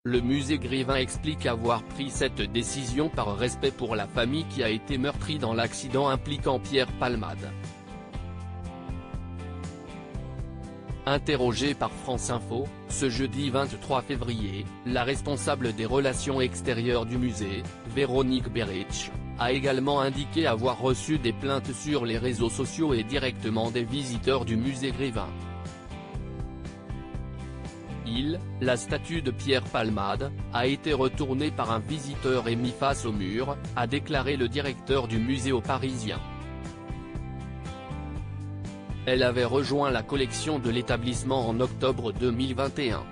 Le musée Grévin explique avoir pris cette décision par respect pour la famille qui a été meurtrie dans l'accident impliquant Pierre Palmade. Interrogée par France Info, ce jeudi 23 février, la responsable des relations extérieures du musée, Véronique Berich, a également indiqué avoir reçu des plaintes sur les réseaux sociaux et directement des visiteurs du musée Grévin. La statue de Pierre Palmade, a été retournée par un visiteur et mis face au mur, a déclaré le directeur du musée aux Parisiens. Elle avait rejoint la collection de l'établissement en octobre 2021.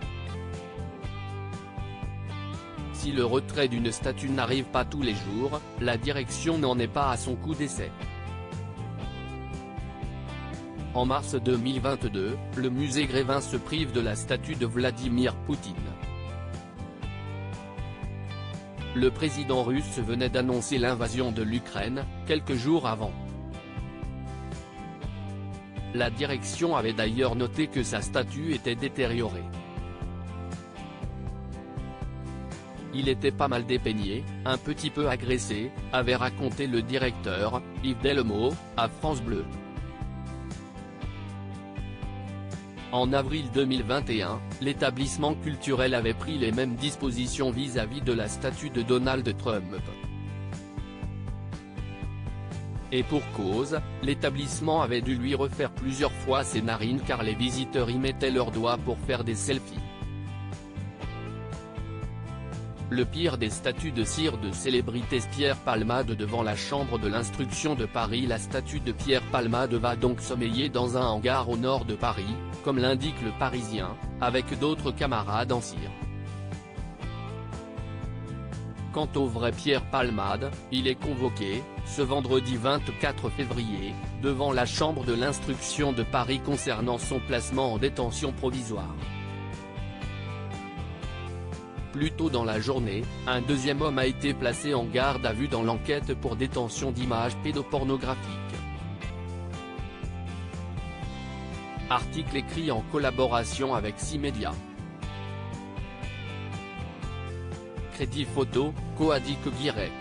Si le retrait d'une statue n'arrive pas tous les jours, la direction n'en est pas à son coup d'essai. En mars 2022, le musée Grévin se prive de la statue de Vladimir Poutine. Le président russe venait d'annoncer l'invasion de l'Ukraine, quelques jours avant. La direction avait d'ailleurs noté que sa statue était détériorée. Il était pas mal dépeigné, un petit peu agressé, avait raconté le directeur, Yves Delmeau, à France Bleu. En avril 2021, l'établissement culturel avait pris les mêmes dispositions vis-à-vis de la statue de Donald Trump. Et pour cause, l'établissement avait dû lui refaire plusieurs fois ses narines car les visiteurs y mettaient leurs doigts pour faire des selfies. Le pire des statues de cire de célébrités. Pierre Palmade devant la chambre de l'instruction de Paris. La statue de Pierre Palmade va donc sommeiller dans un hangar au nord de Paris, comme l'indique le Parisien, avec d'autres camarades en cire. Quant au vrai Pierre Palmade, il est convoqué, ce vendredi 24 février, devant la chambre de l'instruction de Paris concernant son placement en détention provisoire. Plus tôt dans la journée, un deuxième homme a été placé en garde à vue dans l'enquête pour détention d'images pédopornographiques. Article écrit en collaboration avec 6 médias. Crédit photo, Coadic Guirec.